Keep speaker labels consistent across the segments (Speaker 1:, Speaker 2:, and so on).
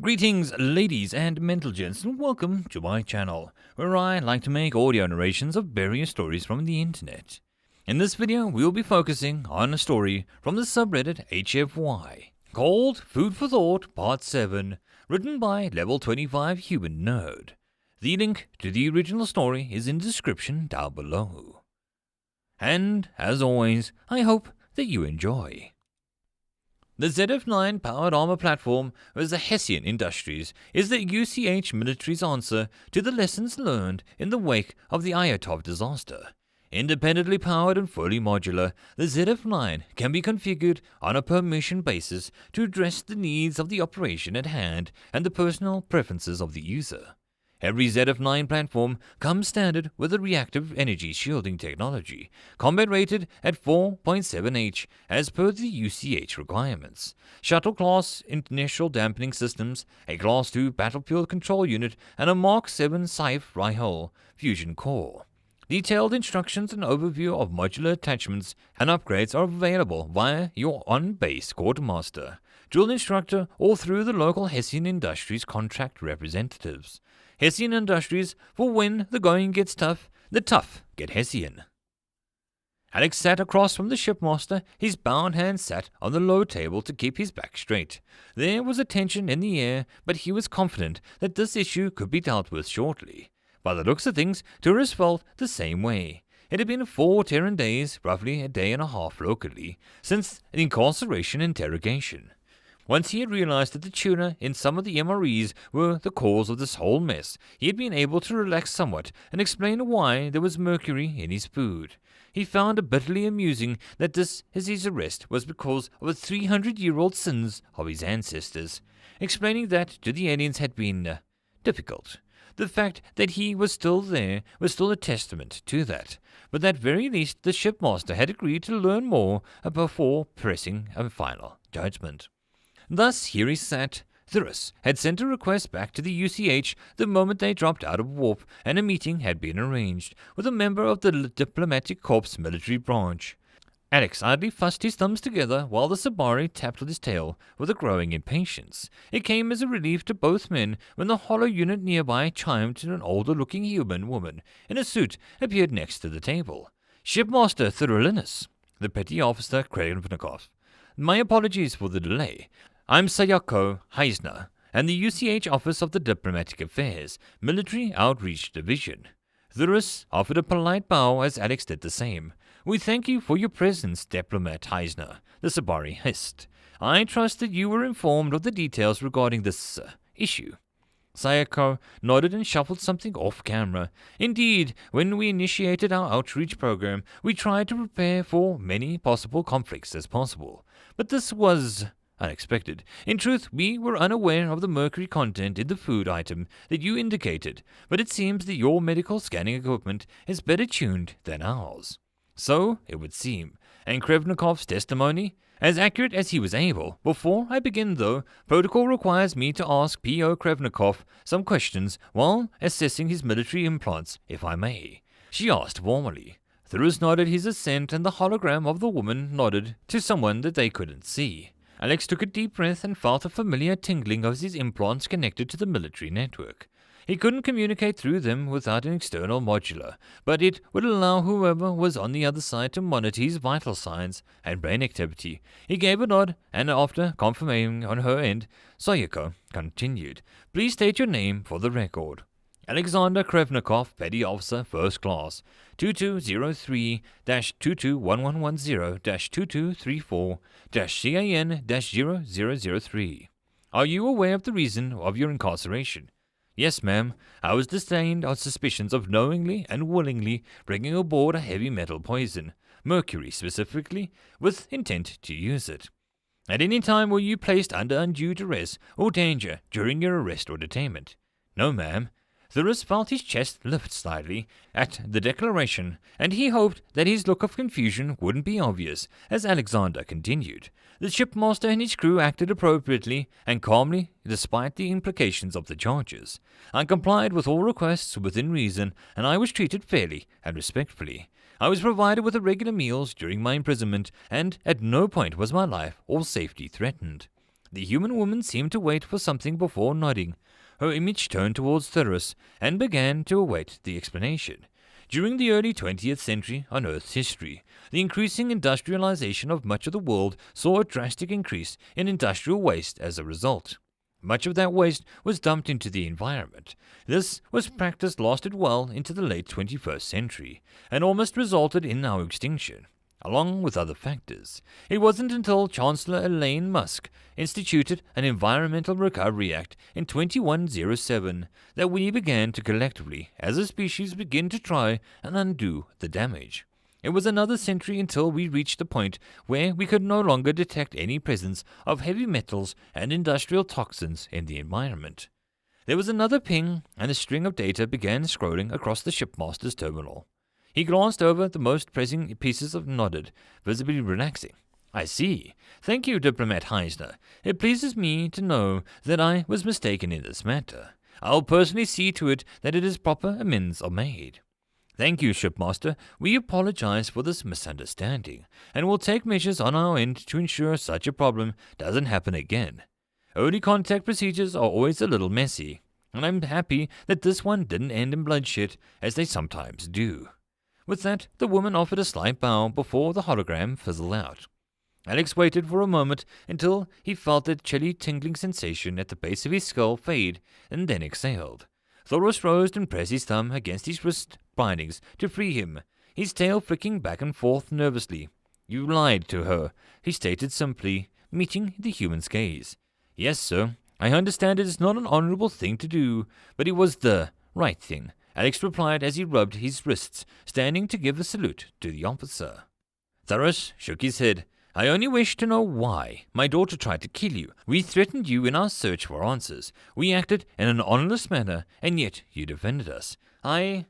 Speaker 1: Greetings ladies and mental gents, and welcome to my channel, where I like to make audio narrations of various stories from the internet. In this video, we'll be focusing on a story from the subreddit HFY, called Food for Thought Part 7, written by Level 25 Human Nerd. The link to the original story is in the description down below. And, as always, I hope that you enjoy. The ZF-9 powered armor platform as the Hessian Industries is the UCH military's answer to the lessons learned in the wake of the Ayatov disaster. Independently powered and fully modular, the ZF-9 can be configured on a per-mission basis to address the needs of the operation at hand and the personal preferences of the user. Every ZF-9 platform comes standard with a reactive energy shielding technology, combat rated at 4.7H as per the UCH requirements, shuttle class inertial dampening systems, a Class 2 battlefield control unit, and a Mark 7 Raccoon fusion core. Detailed instructions and overview of modular attachments and upgrades are available via your on-base quartermaster, drill instructor, or through the local Hessian Industries contract representatives. Hessian Industries, for when the going gets tough, the tough get Hessian. Alex sat across from the shipmaster, his bound hand sat on the low table to keep his back straight. There was a tension in the air, but he was confident that this issue could be dealt with shortly. By the looks of things, tourists felt the same way. It had been 4 Terran days, roughly a day and a half locally, since an incarceration interrogation. Once he had realized that the tuna in some of the MREs were the cause of this whole mess, he had been able to relax somewhat and explain why there was mercury in his food. He found it bitterly amusing that this his arrest was because of the 300-year-old sins of his ancestors, explaining that to the aliens had been difficult. The fact that he was still there was still a testament to that, but at very least the shipmaster had agreed to learn more before pressing a final judgment. Thus, here he sat. Thurus had sent a request back to the UCH the moment they dropped out of warp, and a meeting had been arranged with a member of the Diplomatic Corps military branch. Alex idly fussed his thumbs together while the Sabari tapped with his tail with a growing impatience. It came as a relief to both men when the hollow unit nearby chimed and an older-looking human woman in a suit appeared next to the table. Shipmaster Thurulinus, the petty officer Krevnikov. My apologies for the delay. I'm Sayako Heisner, and the UCH Office of the Diplomatic Affairs, Military Outreach Division. Thurus offered a polite bow as Alex did the same. We thank you for your presence, Diplomat Heisner, the Sabari hissed. I trust that you were informed of the details regarding this issue. Sayako nodded and shuffled something off camera. Indeed, when we initiated our outreach program, we tried to prepare for many possible conflicts as possible. But this was unexpected. In truth, we were unaware of the mercury content in the food item that you indicated, but it seems that your medical scanning equipment is better tuned than ours. So, it would seem, and Krevnikov's testimony, as accurate as he was able. Before I begin though, protocol requires me to ask P.O. Krevnikov some questions while assessing his military implants, if I may. She asked warmly. Thurus nodded his assent, and the hologram of the woman nodded to someone that they couldn't see. Alex took a deep breath and felt a familiar tingling of his implants connected to the military network. He couldn't communicate through them without an external modular, but it would allow whoever was on the other side to monitor his vital signs and brain activity. He gave a nod, and after confirming on her end, Sayako continued. Please state your name for the record. Alexander Krevnikov, Petty Officer, First Class, 2203-221110-2234-CAN-0003. Are you aware of the reason of your incarceration? Yes, ma'am. I was detained on suspicions of knowingly and willingly bringing aboard a heavy metal poison, mercury specifically, with intent to use it. At any time were you placed under undue duress or danger during your arrest or detainment? No, ma'am. Thurus felt his chest lift slightly at the declaration, and he hoped that his look of confusion wouldn't be obvious as Alexander continued. The shipmaster and his crew acted appropriately and calmly despite the implications of the charges. I complied with all requests within reason, and I was treated fairly and respectfully. I was provided with regular meals during my imprisonment, and at no point was my life or safety threatened. The human woman seemed to wait for something before nodding. Her image turned towards Thirg and began to await the explanation. During the early 20th century on Earth's history, the increasing industrialization of much of the world saw a drastic increase in industrial waste as a result. Much of that waste was dumped into the environment. This practice lasted well into the late 21st century, and almost resulted in our extinction, along with other factors. It wasn't until Chancellor Elon Musk instituted an Environmental Recovery Act in 2107 that we began to collectively, as a species, begin to try and undo the damage. It was another century until we reached the point where we could no longer detect any presence of heavy metals and industrial toxins in the environment. There was another ping, and a string of data began scrolling across the shipmaster's terminal. He glanced over the most pressing pieces and nodded, visibly relaxing. I see. Thank you, Diplomat Heisner. It pleases me to know that I was mistaken in this matter. I'll personally see to it that it is proper amends are made. Thank you, Shipmaster. We apologize for this misunderstanding, and will take measures on our end to ensure such a problem doesn't happen again. Early contact procedures are always a little messy, and I'm happy that this one didn't end in bloodshed, as they sometimes do. With that, the woman offered a slight bow before the hologram fizzled out. Alex waited for a moment until he felt that chilly tingling sensation at the base of his skull fade, and then exhaled. Thoros rose and pressed his thumb against his wrist bindings to free him, his tail flicking back and forth nervously. You lied to her, he stated simply, meeting the human's gaze. Yes, sir, I understand it is not an honorable thing to do, but it was the right thing, Alex replied as he rubbed his wrists, standing to give a salute to the officer. Thoros shook his head. I only wish to know why my daughter tried to kill you. We threatened you in our search for answers. We acted in an honorless manner, and yet you defended us. I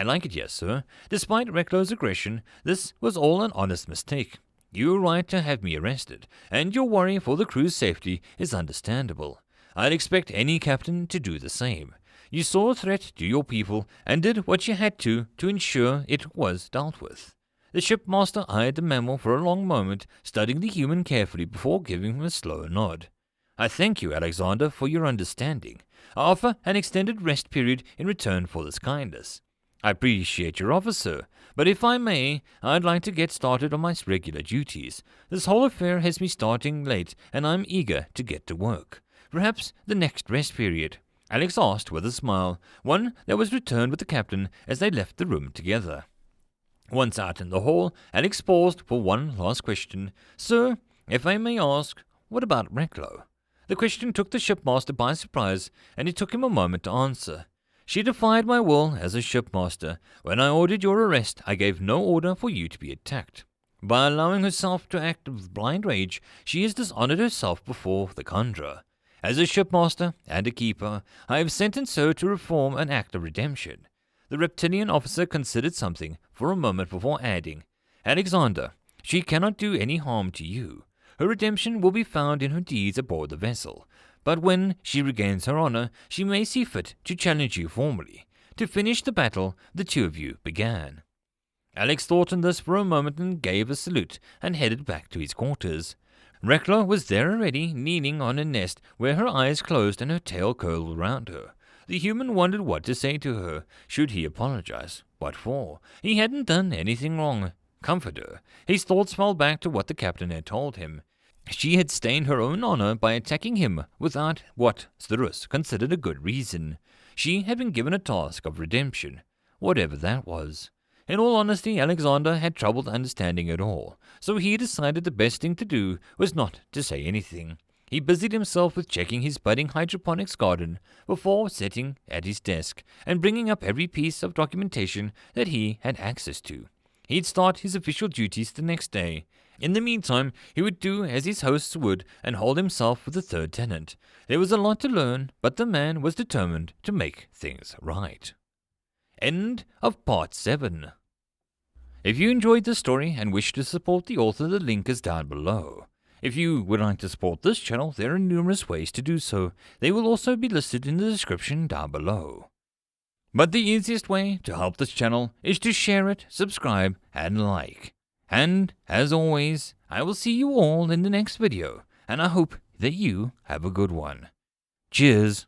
Speaker 1: like it, yes, sir. Despite Recklo's aggression, this was all an honest mistake. You were right to have me arrested, and your worry for the crew's safety is understandable. I'd expect any captain to do the same. You saw a threat to your people, and did what you had to ensure it was dealt with. The shipmaster eyed the mammal for a long moment, studying the human carefully before giving him a slow nod. I thank you, Alexander, for your understanding. I offer an extended rest period in return for this kindness. I appreciate your offer, sir, but if I may, I'd like to get started on my regular duties. This whole affair has me starting late, and I'm eager to get to work. Perhaps the next rest period, Alex asked with a smile, one that was returned with the captain as they left the room together. Once out in the hall, Alex paused for one last question. Sir, if I may ask, what about Recklo? The question took the shipmaster by surprise, and it took him a moment to answer. She defied my will as a shipmaster. When I ordered your arrest, I gave no order for you to be attacked. By allowing herself to act with blind rage, she has dishonored herself before the Conjurer. As a shipmaster and a keeper, I have sentenced her to perform an act of redemption. The reptilian officer considered something for a moment before adding, Alexander, she cannot do any harm to you. Her redemption will be found in her deeds aboard the vessel, but when she regains her honor, she may see fit to challenge you formally. To finish the battle, the two of you began. Alex thought on this for a moment and gave a salute and headed back to his quarters. Recklo was there already, kneeling on a nest where her eyes closed and her tail curled around her. The human wondered what to say to her. Should he apologize? What for? He hadn't done anything wrong. Comfort her. His thoughts fell back to what the captain had told him. She had stained her own honor by attacking him without what Thirg considered a good reason. She had been given a task of redemption, whatever that was. In all honesty, Alexander had trouble understanding it all, so he decided the best thing to do was not to say anything. He busied himself with checking his budding hydroponics garden before sitting at his desk and bringing up every piece of documentation that he had access to. He'd start his official duties the next day. In the meantime, he would do as his hosts would and hold himself with the third tenant. There was a lot to learn, but the man was determined to make things right. End of Part 7. If you enjoyed this story and wish to support the author, the link is down below. If you would like to support this channel, there are numerous ways to do so. They will also be listed in the description down below. But the easiest way to help this channel is to share it, subscribe, and like. And, as always, I will see you all in the next video, and I hope that you have a good one. Cheers!